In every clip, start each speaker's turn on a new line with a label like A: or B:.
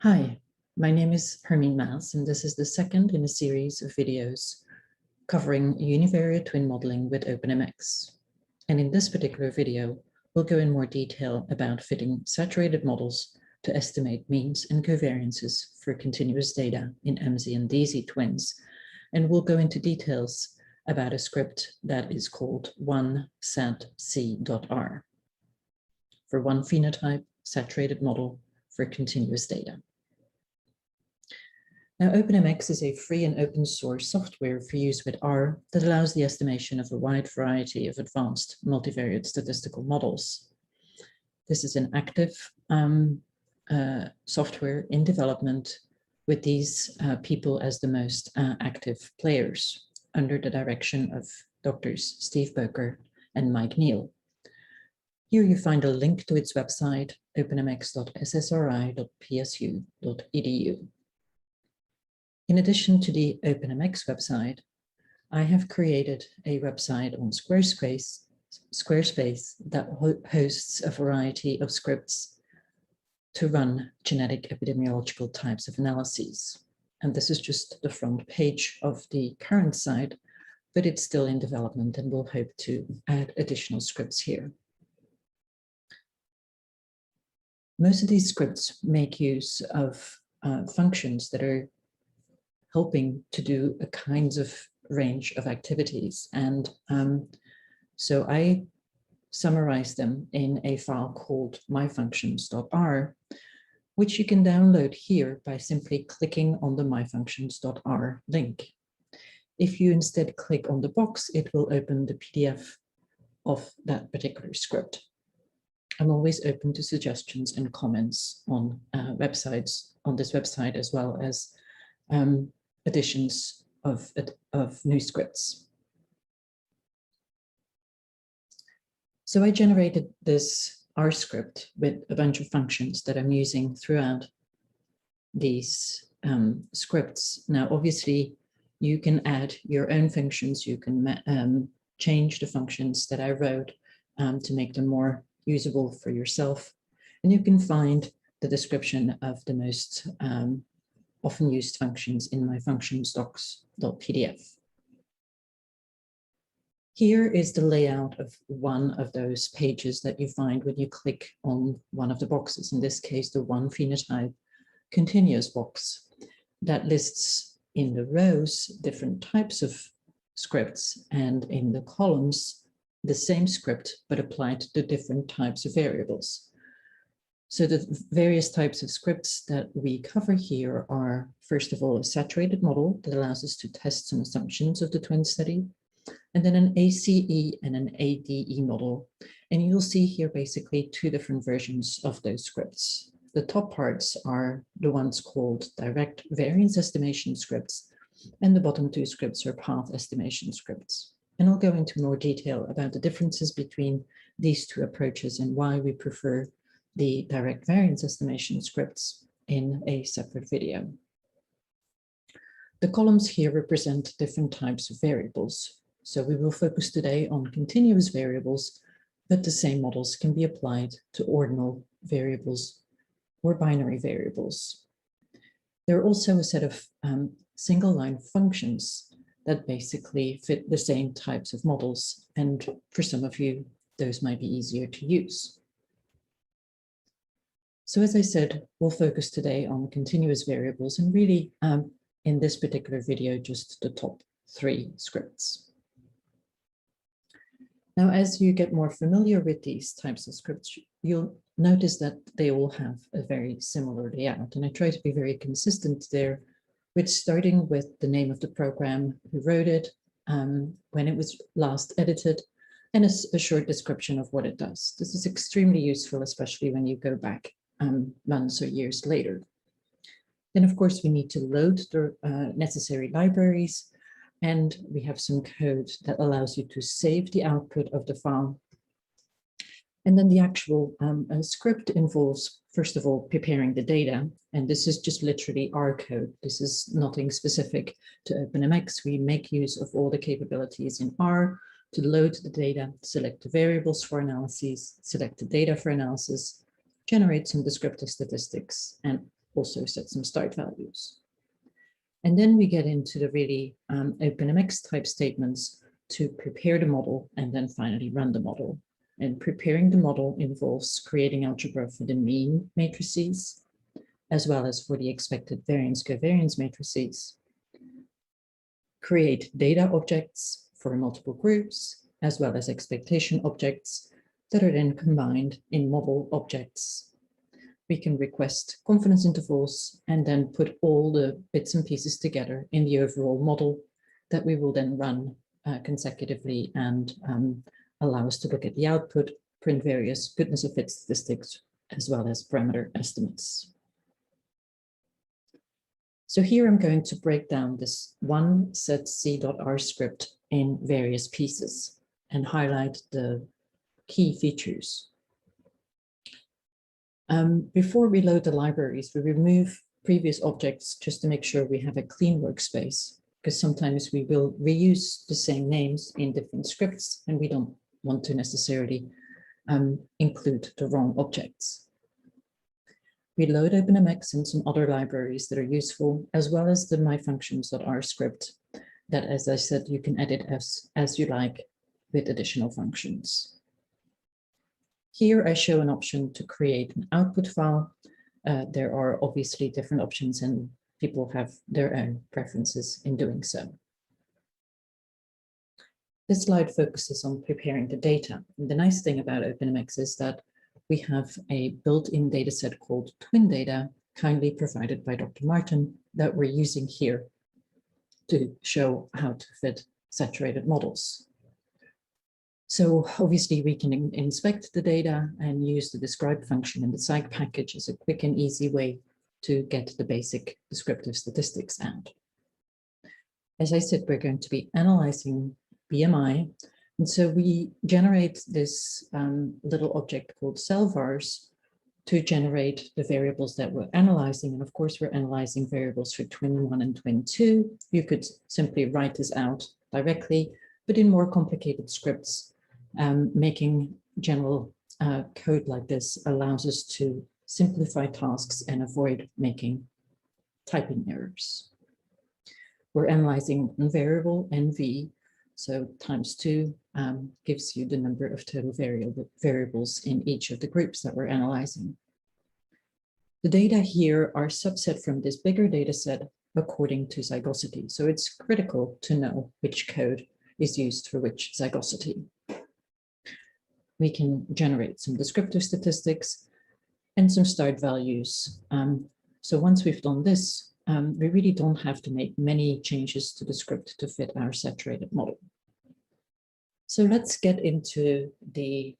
A: Hi, my name is Hermine Maas, and this is the second in a series of videos covering univariate twin modeling with OpenMx. And in this particular video, we'll go in more detail about fitting saturated models to estimate means and covariances for continuous data in MZ and DZ twins. And we'll go into details about a script that is called 1satc.r for one phenotype saturated model for continuous data. Now, OpenMx is a free and open source software for use with R that allows the estimation of a wide variety of advanced multivariate statistical models. This is an active software in development with these people as the most active players under the direction of Drs. Steve Boker and Mike Neal. Here you find a link to its website, openmx.ssri.psu.edu. In addition to the OpenMx website, I have created a website on Squarespace that hosts a variety of scripts to run genetic epidemiological types of analyses. And this is just the front page of the current site, but it's still in development and we'll hope to add additional scripts here. Most of these scripts make use of functions that are helping to do a kinds of range of activities. And so I summarize them in a file called myfunctions.r, which you can download here by simply clicking on the myfunctions.r link. If you instead click on the box, it will open the PDF of that particular script. I'm always open to suggestions and comments on websites on this website, as well as additions of new scripts. So I generated this R script with a bunch of functions that I'm using throughout these scripts. Now, obviously, you can add your own functions. You can change the functions that I wrote to make them more usable for yourself. And you can find the description of the most often used functions in my functions docs.pdf. Here is the layout of one of those pages that you find when you click on one of the boxes, in this case, the one phenotype continuous box that lists in the rows different types of scripts, and in the columns, the same script, but applied to different types of variables. So the various types of scripts that we cover here are, first of all, a saturated model that allows us to test some assumptions of the twin study, and then an ACE and an ADE model. And you'll see here basically two different versions of those scripts. The top parts are the ones called direct variance estimation scripts, and the bottom two scripts are path estimation scripts. And I'll go into more detail about the differences between these two approaches and why we prefer the direct variance estimation scripts in a separate video. The columns here represent different types of variables. So we will focus today on continuous variables, but the same models can be applied to ordinal variables or binary variables. There are also a set of single line functions that basically fit the same types of models. And for some of you, those might be easier to use. So as I said, we'll focus today on continuous variables, and really in this particular video, just the top three scripts. Now, as you get more familiar with these types of scripts, you'll notice that they all have a very similar layout. And I try to be very consistent there, with starting with the name of the program, who wrote it, when it was last edited, and a short description of what it does. This is extremely useful, especially when you go back months or years later. Then, of course, we need to load the necessary libraries, and we have some code that allows you to save the output of the file. And then the actual script involves, first of all, preparing the data. And this is just literally R code. This is nothing specific to OpenMx. We make use of all the capabilities in R to load the data, select the variables for analyses, select the data for analysis, generate some descriptive statistics, and also set some start values. And then we get into the really OpenMx type statements to prepare the model and then finally run the model. And preparing the model involves creating algebra for the mean matrices, as well as for the expected variance covariance matrices. Create data objects for multiple groups, as well as expectation objects that are then combined in model objects. We can request confidence intervals and then put all the bits and pieces together in the overall model that we will then run consecutively and allow us to look at the output, print various goodness of fit statistics, as well as parameter estimates. So here I'm going to break down this one setc.r script in various pieces and highlight the key features. Before we load the libraries, we remove previous objects just to make sure we have a clean workspace, because sometimes we will reuse the same names in different scripts and we don't want to necessarily include the wrong objects. We load OpenMx and some other libraries that are useful, as well as the myfunctions.r script that, as I said, you can edit as you like with additional functions. Here I show an option to create an output file. There are obviously different options and people have their own preferences in doing so. This slide focuses on preparing the data. And the nice thing about OpenMx is that we have a built-in data set called Twin Data, kindly provided by Dr. Martin, that we're using here to show how to fit saturated models. So obviously we can inspect the data and use the describe function in the psych package as a quick and easy way to get the basic descriptive statistics out. As I said, we're going to be analyzing BMI. And so we generate this little object called cellvars to generate the variables that we're analyzing. And of course, we're analyzing variables for twin 1 and twin 2. You could simply write this out directly, but in more complicated scripts, making general code like this allows us to simplify tasks and avoid making typing errors. We're analyzing one variable, NV, so times 2 gives you the number of total variables in each of the groups that we're analyzing. The data here are subset from this bigger data set according to zygosity. So it's critical to know which code is used for which zygosity. We can generate some descriptive statistics and some start values. So once we've done this, we really don't have to make many changes to the script to fit our saturated model. So let's get into the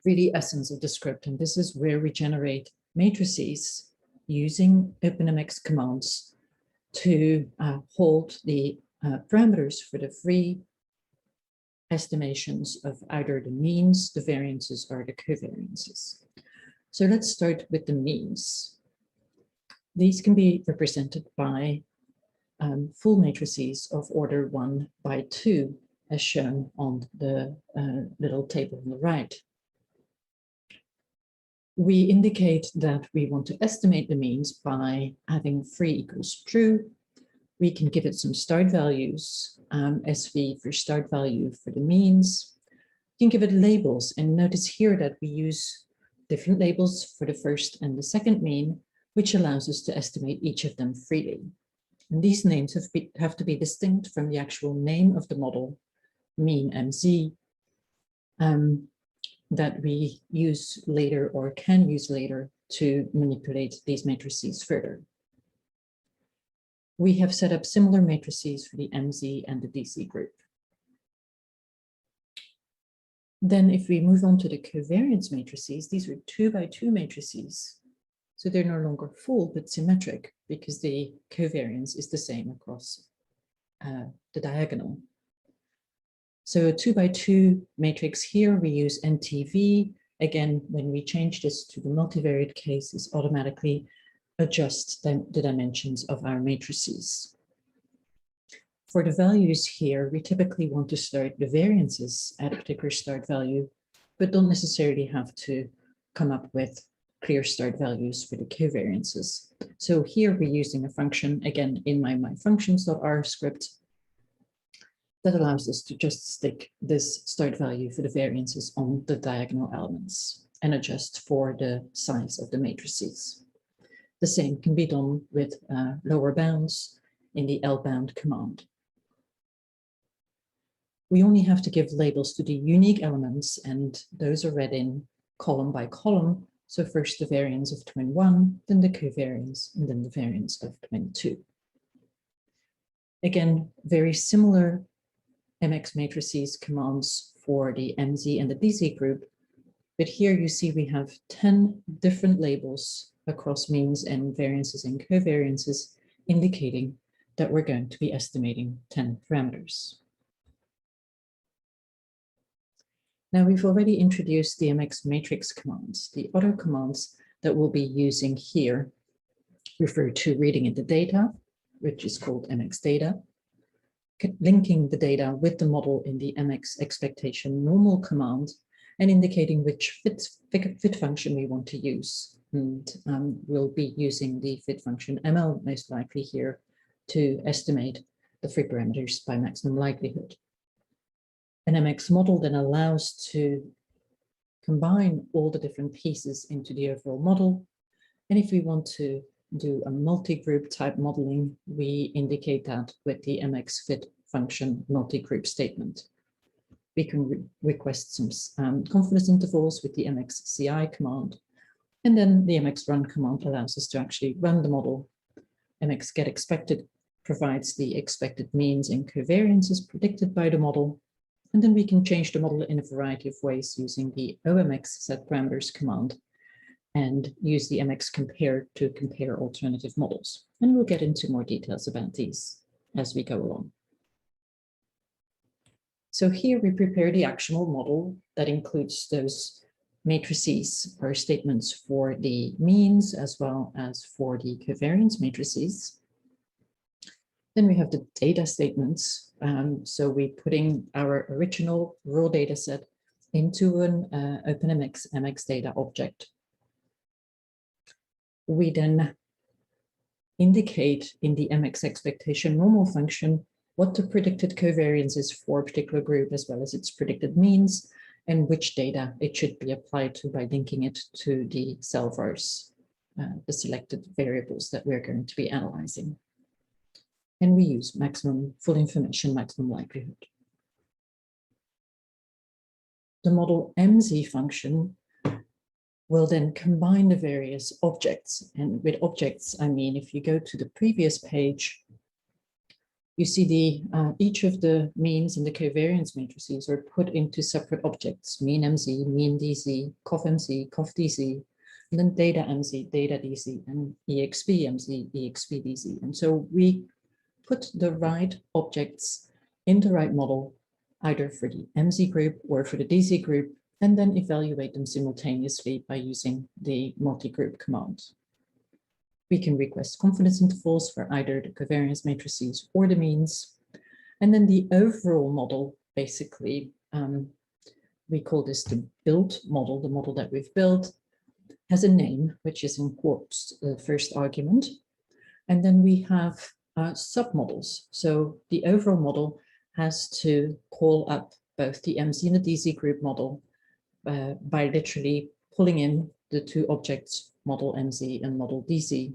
A: really essence of the script. And this is where we generate matrices using OpenMx commands to hold the parameters for the free estimations of either the means, the variances, or the covariances. So let's start with the means. These can be represented by full matrices of order 1 by 2, as shown on the little table on the right. We indicate that we want to estimate the means by having free equals true. We can give it some start values, SV for start value for the means. You can give it labels, and notice here that we use different labels for the first and the second mean, which allows us to estimate each of them freely. And these names have to be distinct from the actual name of the model, mean MZ, that we use later or can use later to manipulate these matrices further. We have set up similar matrices for the MZ and the DC group. Then if we move on to the covariance matrices, these are 2 by 2 matrices. So they're no longer full, but symmetric, because the covariance is the same across the diagonal. So a 2 by 2 matrix here, we use NTV. Again, when we change this to the multivariate case, it automatically adjusts the dimensions of our matrices. For the values here, we typically want to start the variances at a particular start value, but don't necessarily have to come up with clear start values for the covariances. So here we're using a function, again, in my myfunctions.r script, that allows us to just stick this start value for the variances on the diagonal elements and adjust for the size of the matrices. The same can be done with lower bounds in the lbound command. We only have to give labels to the unique elements, and those are read in column by column. So first the variance of twin 1, then the covariance, and then the variance of twin 2. Again, very similar MX matrices commands for the MZ and the DZ group, but here you see we have 10 different labels across means and variances and covariances, indicating that we're going to be estimating 10 parameters. Now we've already introduced the MX matrix commands. The other commands that we'll be using here refer to reading in the data, which is called MX data, linking the data with the model in the MX expectation normal command, and indicating which fit function we want to use. And we'll be using the fit function ML most likely here to estimate the free parameters by maximum likelihood. An MX model then allows to combine all the different pieces into the overall model. And if we want to do a multi-group type modeling, we indicate that with the MX fit function multi-group statement. We can request some confidence intervals with the MX CI command. And then the MX run command allows us to actually run the model. MX get expected provides the expected means and covariances predicted by the model. And then we can change the model in a variety of ways using the OpenMx set parameters command and use the MX compare to compare alternative models. And we'll get into more details about these as we go along. So here we prepare the actionable model that includes those matrices or statements for the means as well as for the covariance matrices. Then we have the data statements. So we're putting our original raw data set into an OpenMx MX data object. We then indicate in the MX expectation normal function what the predicted covariance is for a particular group, as well as its predicted means, and which data it should be applied to by linking it to the cell vars, the selected variables that we're going to be analyzing. And we use maximum full information, maximum likelihood. The model MZ function will then combine the various objects. And with objects, I mean, if you go to the previous page, you see each of the means and the covariance matrices are put into separate objects: mean MZ, mean DZ, cov MZ, cov DZ, and then data MZ, data DZ, and exp MZ, exp DZ. And so we put the right objects in the right model, either for the MZ group or for the DZ group, and then evaluate them simultaneously by using the multi-group command. We can request confidence intervals for either the covariance matrices or the means. And then the overall model, basically, we call this the built model, the model that we've built, has a name, which is in quotes, the first argument. And then we have submodels. So the overall model has to call up both the MZ and the DZ group model by literally pulling in the two objects, model MZ and model DZ,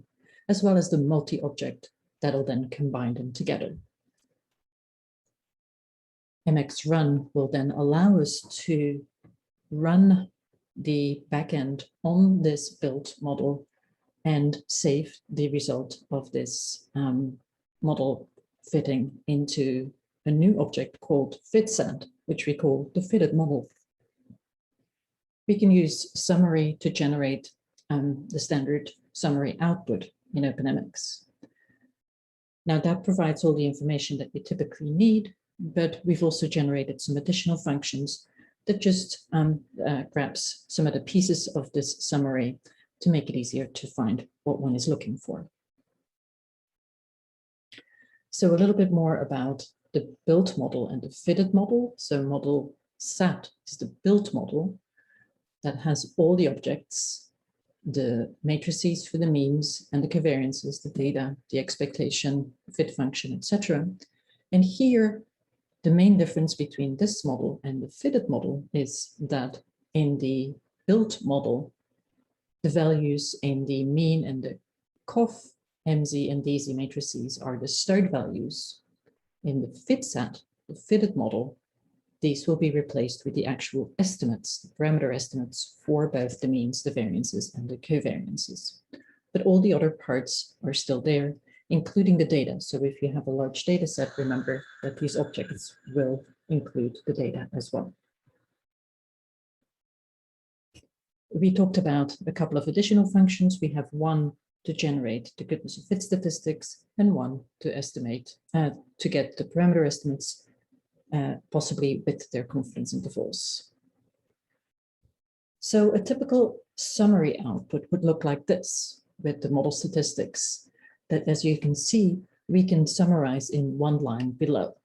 A: as well as the multi-object that'll then combine them together. MX run will then allow us to run the backend on this built model and save the result of this model fitting into a new object called fitset, which we call the fitted model. We can use summary to generate the standard summary output in OpenMx. Now that provides all the information that we typically need, but we've also generated some additional functions that just grabs some of the pieces of this summary to make it easier to find what one is looking for. So a little bit more about the built model and the fitted model. So model SAT is the built model that has all the objects the matrices for the means and the covariances, the theta, the expectation, fit function, etc. And here, the main difference between this model and the fitted model is that in the built model, the values in the mean and the cov, MZ, and DZ matrices are the start values. In the fit set, the fitted model, these will be replaced with the actual estimates, the parameter estimates for both the means, the variances, and the covariances. But all the other parts are still there, including the data. So if you have a large data set, remember that these objects will include the data as well. We talked about a couple of additional functions. We have one to generate the goodness of fit statistics and one to estimate, to get the parameter estimates, possibly with their confidence intervals. So a typical summary output would look like this with the model statistics that, as you can see, we can summarize in one line below.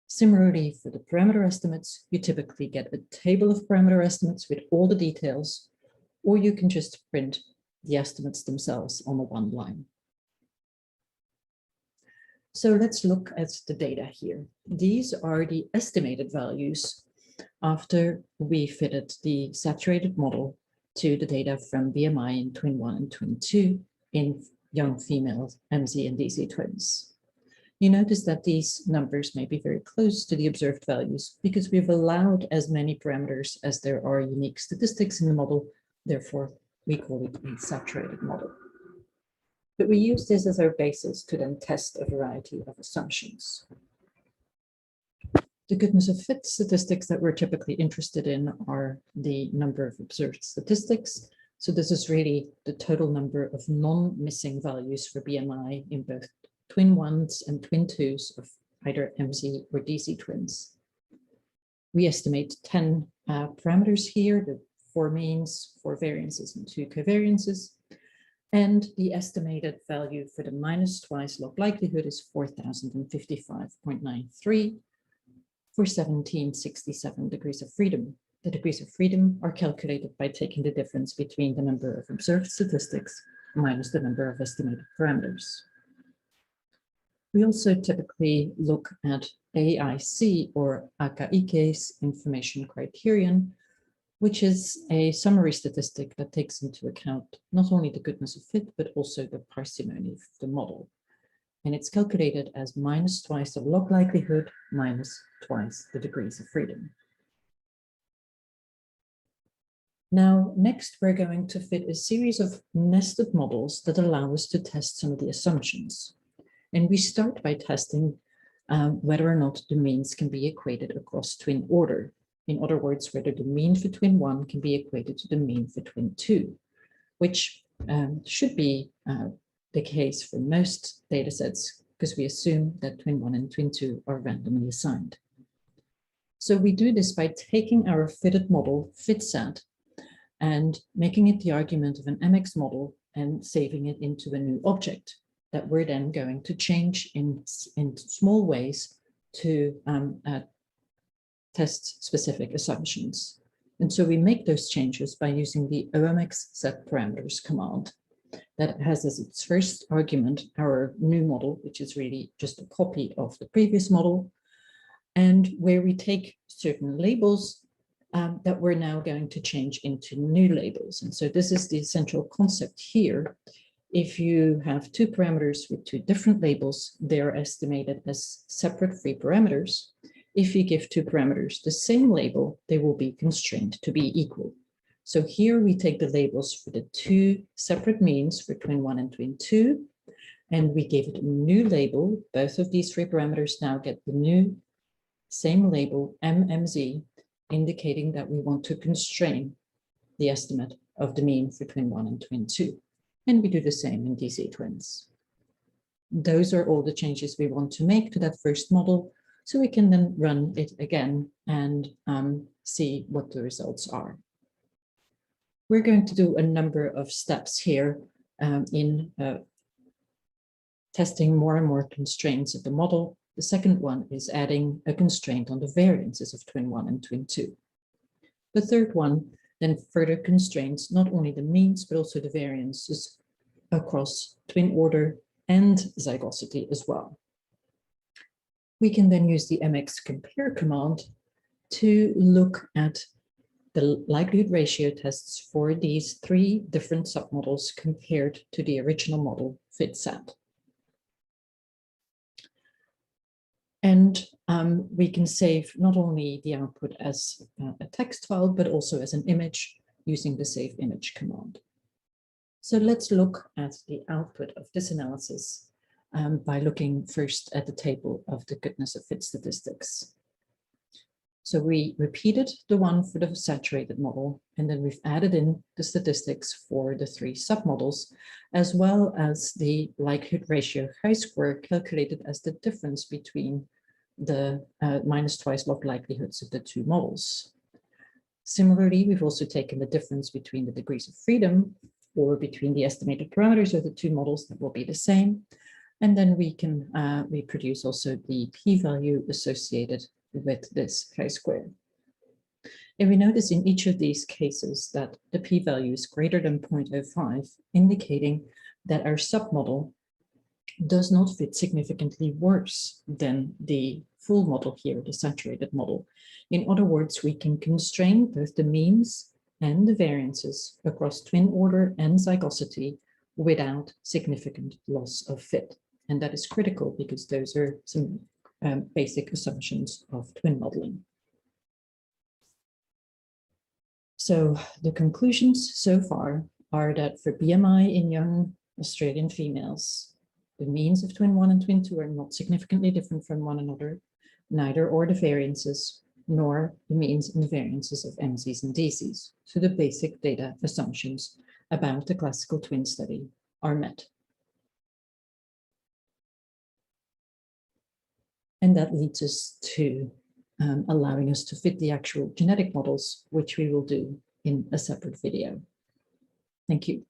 A: Similarly, for the parameter estimates, you typically get a table of parameter estimates with all the details, or you can just print the estimates themselves on the one line. So let's look at the data here. These are the estimated values after we fitted the saturated model to the data from BMI in twin 1 and twin 2 in young female MZ and DZ twins. You notice that these numbers may be very close to the observed values because we've allowed as many parameters as there are unique statistics in the model. Therefore, we call it a saturated model. But we use this as our basis to then test a variety of assumptions. The goodness of fit statistics that we're typically interested in are the number of observed statistics. So this is really the total number of non-missing values for BMI in both twin 1s and twin 2s of either MZ or DC twins. We estimate 10 parameters here, the 4 means, 4 variances, and 2 covariances. And the estimated value for the minus twice log likelihood is 4,055.93 for 1767 degrees of freedom. The degrees of freedom are calculated by taking the difference between the number of observed statistics minus the number of estimated parameters. We also typically look at AIC, or AKIK's information criterion, which is a summary statistic that takes into account not only the goodness of fit, but also the parsimony of the model. And it's calculated as minus twice the log likelihood minus twice the degrees of freedom. Now, next, we're going to fit a series of nested models that allow us to test some of the assumptions. And we start by testing whether or not the means can be equated across twin order. In other words, whether the mean for twin 1 can be equated to the mean for twin 2, which should be the case for most data sets, because we assume that twin 1 and twin 2 are randomly assigned. So we do this by taking our fitted model fit set and making it the argument of an MX model and saving it into a new object that we're then going to change in small ways to test specific assumptions. And so we make those changes by using the OpenMx set parameters command that has as its first argument our new model, which is really just a copy of the previous model, and where we take certain labels that we're now going to change into new labels. And so this is the essential concept here. If you have 2 parameters with 2 different labels, they're estimated as separate free parameters. If you give 2 parameters the same label, they will be constrained to be equal. So here we take the labels for the 2 separate means for twin 1 and twin 2, and we give it a new label. Both of these free parameters now get the new same label, MMZ, indicating that we want to constrain the estimate of the mean for twin 1 and twin 2. And we do the same in DC twins. Those are all the changes we want to make to that first model, so we can then run it again and see what the results are. We're going to do a number of steps here in testing more and more constraints of the model. The second one is adding a constraint on the variances of twin 1 and twin 2. The third one then further constrains not only the means, but also the variances across twin order and zygosity as well. We can then use the MX compare command to look at the likelihood ratio tests for these three different submodels compared to the original model FitSat. And we can save not only the output as a text file, but also as an image using the save image command. So let's look at the output of this analysis by looking first at the table of the goodness of fit statistics. So we repeated the one for the saturated model, and then we've added in the statistics for the three submodels, as well as the likelihood ratio chi-square calculated as the difference between the minus twice log likelihoods of the two models. Similarly, we've also taken the difference between the degrees of freedom or between the estimated parameters of the two models that will be the same. And then we can reproduce also the p-value associated with this chi-square. And we notice in each of these cases that the p-value is greater than 0.05, indicating that our submodel does not fit significantly worse than the full model here, the saturated model. In other words, we can constrain both the means and the variances across twin order and zygosity without significant loss of fit. And that is critical because those are some basic assumptions of twin modeling. So the conclusions so far are that for BMI in young Australian females, the means of twin 1 and twin 2 are not significantly different from one another, neither are the variances nor the means and the variances of MZs and DCs. So the basic data assumptions about the classical twin study are met. And that leads us to allowing us to fit the actual genetic models, which we will do in a separate video. Thank you.